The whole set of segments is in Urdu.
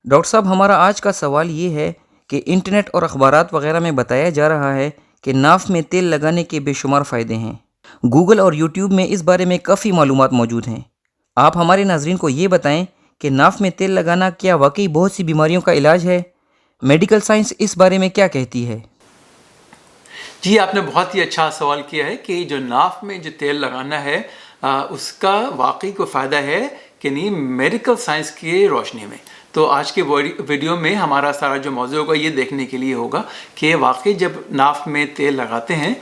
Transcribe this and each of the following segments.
ڈاکٹر صاحب ہمارا آج کا سوال یہ ہے کہ انٹرنیٹ اور اخبارات وغیرہ میں بتایا جا رہا ہے کہ ناف میں تیل لگانے کے بے شمار فائدے ہیں۔ گوگل اور یوٹیوب میں اس بارے میں کافی معلومات موجود ہیں۔ آپ ہمارے ناظرین کو یہ بتائیں کہ ناف میں تیل لگانا کیا واقعی بہت سی بیماریوں کا علاج ہے؟ میڈیکل سائنس اس بارے میں کیا کہتی ہے؟ جی، آپ نے بہت ہی اچھا سوال کیا ہے کہ جو ناف میں جو تیل لگانا ہے اس کا واقعی کوئی فائدہ ہے کہ نہیں میڈیکل سائنس کی روشنی میں۔ تو آج کے ویڈیو میں ہمارا سارا جو موضوع ہوگا یہ دیکھنے کے لیے ہوگا کہ واقعی جب ناف میں تیل لگاتے ہیں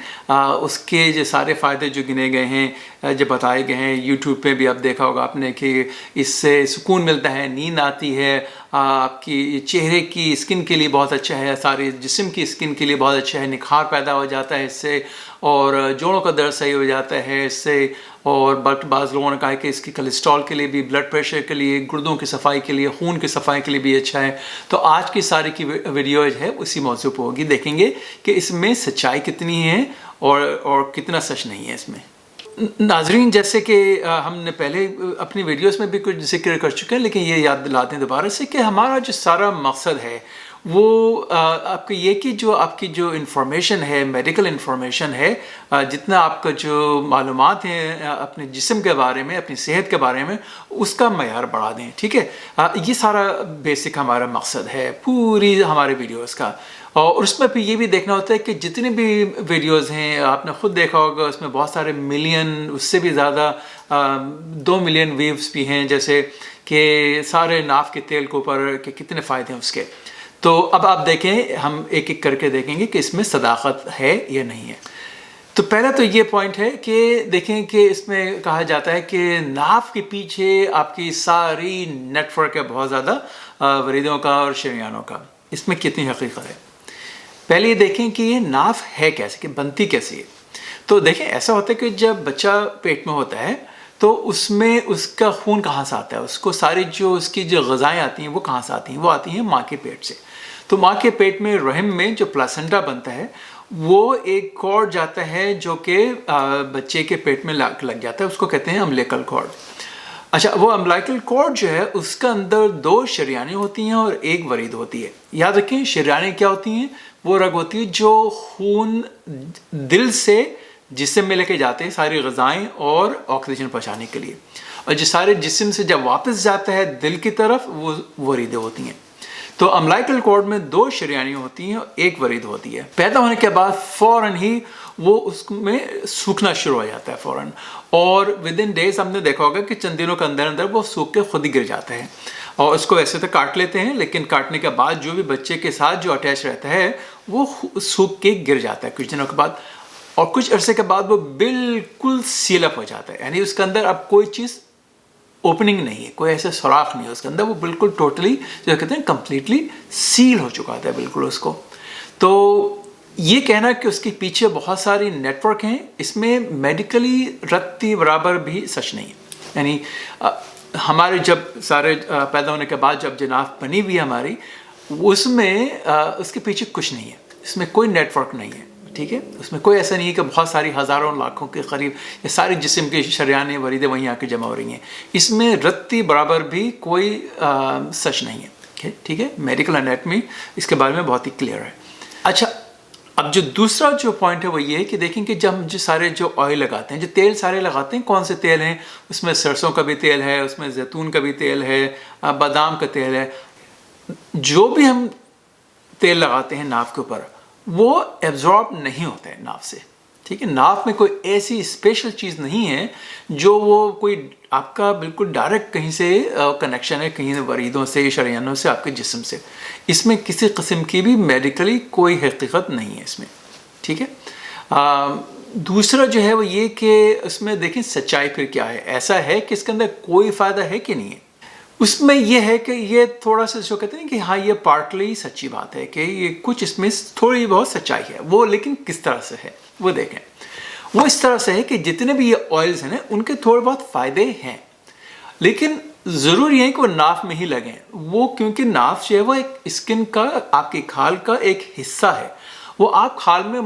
اس کے جو سارے فائدے جو گنے گئے ہیں جو بتائے گئے ہیں، یوٹیوب پہ بھی آپ دیکھا ہوگا آپ نے کہ اس سے سکون ملتا ہے، نیند آتی ہے، آپ کی چہرے کی اسکن کے لیے بہت اچھا ہے، سارے جسم کی اسکن کے لیے بہت اچھا ہے، نکھار پیدا ہو جاتا ہے اس سے، اور جوڑوں کا درد صحیح ہو جاتا ہے اس سے، اور بعض لوگوں نے کہا ہے کہ اس کی کولیسٹرول کے لیے بھی، بلڈ پریشر کے لیے، گردوں کی صفائی کے لیے، خون کی صفائی کے لیے بھی اچھا ہے۔ تو آج کی ساری کی ویڈیو ہے اسی موضوع پہ ہوگی، دیکھیں گے کہ اس میں سچائی کتنی ہے اور کتنا سچ نہیں ہے اس میں۔ ناظرین، جیسے کہ ہم نے پہلے اپنی ویڈیوز میں بھی کچھ ذکر کر چکے ہیں، لیکن یہ یاد دلاتے ہیں دوبارہ سے کہ ہمارا جو سارا مقصد ہے وہ آپ کا یہ کہ جو آپ کی جو انفارمیشن ہے، میڈیکل انفارمیشن ہے، جتنا آپ کا جو معلومات ہیں اپنے جسم کے بارے میں، اپنی صحت کے بارے میں، اس کا معیار بڑھا دیں، ٹھیک ہے؟ یہ سارا بیسک ہمارا مقصد ہے پوری ہمارے ویڈیوز کا۔ اور اس میں پھر یہ بھی دیکھنا ہوتا ہے کہ جتنے بھی ویڈیوز ہیں آپ نے خود دیکھا ہوگا، اس میں بہت سارے ملین، اس سے بھی زیادہ 2 ملین ویوز بھی ہیں، جیسے کہ سارے ناف کے تیل کے اوپر کہ کتنے فائدے ہیں اس کے۔ تو اب آپ دیکھیں، ہم ایک ایک کر کے دیکھیں گے کہ اس میں صداقت ہے یا نہیں ہے۔ تو پہلا تو یہ پوائنٹ ہے کہ دیکھیں کہ اس میں کہا جاتا ہے کہ ناف کے پیچھے آپ کی ساری نیٹ ورک ہے بہت زیادہ وریدوں کا اور شریانوں کا۔ اس میں کتنی حقیقت ہے؟ پہلے یہ دیکھیں کہ یہ ناف ہے کیسے، کہ بنتی کیسے ہے۔ تو دیکھیں ایسا ہوتا ہے کہ جب بچہ پیٹ میں ہوتا ہے تو اس میں اس کا خون کہاں سے آتا ہے، اس کو ساری جو اس کی جو غذائیں آتی ہیں وہ کہاں سے آتی ہیں؟ وہ آتی ہیں ماں کے پیٹ سے۔ تو ماں کے پیٹ میں رحم میں جو پلاسنٹا بنتا ہے وہ ایک کارڈ جاتا ہے جو کہ بچے کے پیٹ میں لگ جاتا ہے، اس کو کہتے ہیں امبلیکل کارڈ۔ اچھا، وہ امبلیکل کارڈ جو ہے اس کے اندر 2 شریانیں ہوتی ہیں اور 1 ورید ہوتی ہے۔ یاد رکھیں شریانیں کیا ہوتی ہیں؟ وہ رگ ہوتی ہے جو خون دل سے جسم میں لے کے جاتے ہیں ساری غذائیں اور آکسیجن پہنچانے کے لیے، اور جو سارے جسم سے جب واپس جاتا ہے دل کی طرف وہ وریدیں ہوتی ہیں۔ تو امبلیکل کارڈ میں 2 شریانیں ہوتی ہیں اور 1 ورید ہوتی ہے۔ پیدا ہونے کے بعد فوراً ہی وہ اس میں سوکھنا شروع ہو جاتا ہے فوراً، اور ودن ڈیز ہم نے دیکھا ہوگا کہ چند دنوں کے اندر اندر وہ سوکھ کے خود ہی گر جاتا ہے، اور اس کو ویسے تو کاٹ لیتے ہیں لیکن کاٹنے کے بعد جو بھی بچے کے ساتھ جو اٹیچ رہتا ہے وہ سوکھ کے گر جاتا ہے کچھ دنوں کے بعد، اور کچھ عرصے کے بعد وہ بالکل سیل اپ ہو جاتا ہے، یعنی اس کے اندر اب کوئی چیز اوپننگ نہیں ہے، کوئی ایسے سوراخ نہیں ہے اس کے اندر، وہ بالکل ٹوٹلی جو کہتے ہیں کمپلیٹلی سیل ہو چکا تھا بالکل اس کو۔ تو یہ کہنا کہ اس کے پیچھے بہت ساری نیٹ ورک ہیں، اس میں میڈیکلی رتی برابر بھی سچ نہیں ہے۔ یعنی ہمارے جب سارے پیدا ہونے کے بعد جب جناف بنی ہوئی ہماری، اس میں اس کے پیچھے کچھ نہیں ہے، اس میں کوئی نیٹ ورک نہیں ہے، ٹھیک ہے؟ اس میں کوئی ایسا نہیں ہے کہ بہت ساری ہزاروں لاکھوں کے قریب یہ سارے جسم کے شریانیں وریدیں وہیں آ کے جمع ہو رہی ہیں، اس میں رتی برابر بھی کوئی سچ نہیں ہے، ٹھیک ہے؟ میڈیکل انیٹمی اس کے بارے میں بہت ہی کلیئر ہے۔ اچھا، اب جو دوسرا جو پوائنٹ ہے وہ یہ ہے کہ دیکھیں کہ جب ہم جو سارے جو آئل لگاتے ہیں، جو تیل سارے لگاتے ہیں، کون سے تیل ہیں؟ اس میں سرسوں کا بھی تیل ہے، اس میں زیتون کا بھی تیل ہے، بادام کا تیل ہے۔ جو بھی ہم تیل لگاتے ہیں ناف کے اوپر وہ ایبزارب نہیں ہوتا ہے ناف سے، ٹھیک ہے؟ ناف میں کوئی ایسی اسپیشل چیز نہیں ہے جو وہ کوئی آپ کا بالکل ڈائریکٹ کہیں سے کنیکشن ہے، کہیں وریدوں سے، شریانوں سے، آپ کے جسم سے۔ اس میں کسی قسم کی بھی میڈیکلی کوئی حقیقت نہیں ہے اس میں، ٹھیک ہے؟ دوسرا جو ہے وہ یہ کہ اس میں دیکھیں سچائی پھر کیا ہے۔ ایسا ہے کہ اس کے اندر کوئی فائدہ ہے کہ نہیں ہے؟ اس میں یہ ہے کہ یہ تھوڑا سا جو کہتے ہیں کہ ہاں یہ پارٹلی سچی بات ہے کہ یہ کچھ اس میں تھوڑی بہت سچائی ہے، وہ لیکن کس طرح سے ہے وہ دیکھیں۔ وہ اس طرح سے ہے کہ جتنے بھی یہ آئلز ہیں ان کے تھوڑے بہت فائدے ہیں، لیکن ضروری ہے کہ وہ ناف میں ہی لگیں۔ وہ کیونکہ ناف جو ہے وہ ایک اسکن کا، آپ کی کھال کا ایک حصہ ہے، وہ آپ کھال میں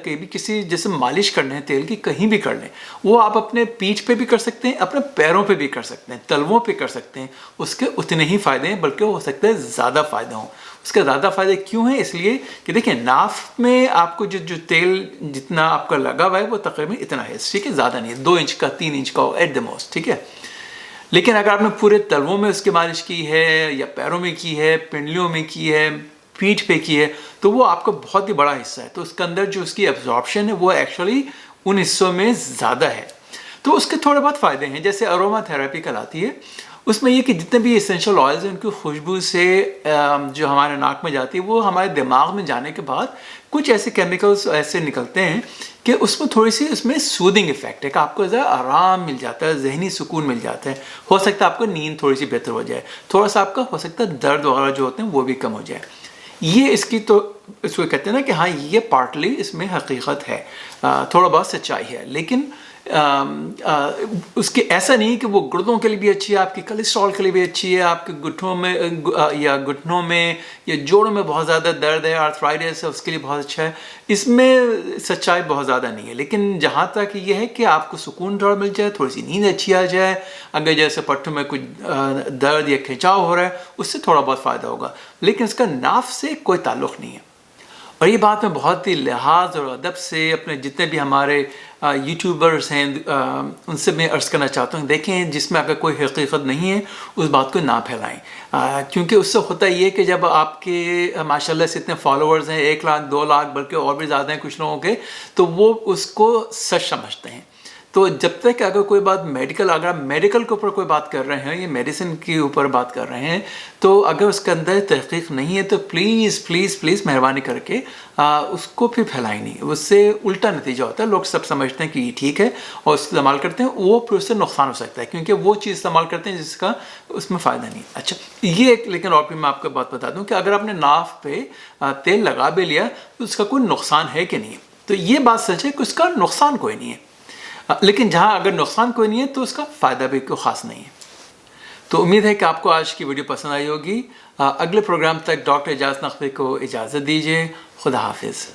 بھی کسی جیسے مالش کرنا ہے تیل کی کہیں بھی کر لیں، وہ آپ اپنے پیٹھ پہ بھی کر سکتے ہیں، اپنے پیروں پہ بھی کر سکتے ہیں، تلووں پہ کر سکتے ہیں. اس کے اتنے ہی فائدے ہیں، بلکہ ہو سکتا ہے زیادہ فائدہ ہوں. اس کے زیادہ فائدے کیوں ہیں؟ اس لیے کہ دیکھیں ناف میں آپ کو جو تیل جتنا آپ کا لگا ہوا ہے وہ تقریباً اتنا ہے، ٹھیک ہے، زیادہ نہیں ہے، 2 انچ کا 3 انچ کا ہو ایٹ دا موسٹ، ٹھیک ہے. لیکن اگر آپ نے پورے تلووں میں اس کی مالش کی ہے، یا پیروں میں کی ہے، پنڈلیوں میں کی ہے، پیٹھ پہ کی ہے، تو وہ آپ کا بہت ہی بڑا حصہ ہے. تو اس کے اندر جو اس کی ایبزارپشن ہے وہ ایکچولی ان حصوں میں زیادہ ہے. تو اس کے تھوڑے بہت فائدے ہیں، جیسے اروما تھراپی کہلاتی ہے. اس میں یہ کہ جتنے بھی اسینشل آئلز ہیں ان کی خوشبو سے جو ہمارے ناک میں جاتی ہے وہ ہمارے دماغ میں جانے کے بعد کچھ ایسے کیمیکلز ایسے نکلتے ہیں کہ اس میں تھوڑی سی اس میں سودنگ افیکٹ ہے کہ آپ کو ذرا آرام مل جاتا ہے، ذہنی سکون مل جاتا ہے. ہو سکتا ہے آپ کو نیند تھوڑی سی بہتر ہو جائے، تھوڑا سا آپ کا ہو سکتا ہے درد وغیرہ جو ہوتے ہیں وہ بھی کم ہو جائے. یہ اس کی تو اس کو کہتے ہیں نا کہ ہاں یہ پارٹلی اس میں حقیقت ہے، تھوڑا بہت سچائی ہے. لیکن اس کے ایسا نہیں کہ وہ گردوں کے لیے بھی اچھی ہے، آپ کی کولیسٹرول کے لیے بھی اچھی ہے، آپ کے گٹھنوں میں یا جوڑوں میں بہت زیادہ درد ہے، آرتھرائٹس ہے، اس کے لیے بہت اچھا ہے. اس میں سچائی بہت زیادہ نہیں ہے. لیکن جہاں تک یہ ہے کہ آپ کو سکون تھوڑا مل جائے، تھوڑی سی نیند اچھی آ جائے، اگر جیسے پٹھوں میں کچھ درد یا کھنچاؤ ہو رہا ہے اس سے تھوڑا بہت فائدہ ہوگا. لیکن اس کا ناف سے کوئی تعلق نہیں ہے. اور یہ بات میں بہت ہی لحاظ اور ادب سے اپنے جتنے بھی ہمارے یوٹیوبرز ہیں ان سے میں عرض کرنا چاہتا ہوں، دیکھیں جس میں اگر کوئی حقیقت نہیں ہے اس بات کو نہ پھیلائیں. کیونکہ اس سے ہوتا یہ کہ جب آپ کے ماشاء اللہ سے اتنے فالوورز ہیں، 1 لاکھ 2 لاکھ بلکہ اور بھی زیادہ ہیں کچھ لوگوں کے، تو وہ اس کو سچ سمجھتے ہیں. تو جب تک اگر کوئی بات اگر آپ میڈیکل کے اوپر کوئی بات کر رہے ہیں یا میڈیسن کے اوپر بات کر رہے ہیں، تو اگر اس کے اندر تحقیق نہیں ہے تو پلیز پلیز پلیز مہربانی کر کے اس کو پھر پھیلائیں نہیں. اس سے الٹا نتیجہ ہوتا ہے، لوگ سب سمجھتے ہیں کہ یہ ٹھیک ہے اور استعمال کرتے ہیں، وہ پھر اس سے نقصان ہو سکتا ہے کیونکہ وہ چیز استعمال کرتے ہیں جس کا اس میں فائدہ نہیں. اچھا یہ ایک لیکن اور بھی میں آپ کو بات بتا دوں کہ اگر آپ نے ناف پہ تیل لگا بھی لیا تو اس کا کوئی نقصان ہے کہ نہیں. تو یہ بات سچ ہے کہ اس کا نقصان کوئی نہیں ہے. لیکن جہاں اگر نقصان کوئی نہیں ہے تو اس کا فائدہ بھی کوئی خاص نہیں ہے. تو امید ہے کہ آپ کو آج کی ویڈیو پسند آئی ہوگی. اگلے پروگرام تک ڈاکٹر اعجاز نقوی کو اجازت دیجیے. خدا حافظ.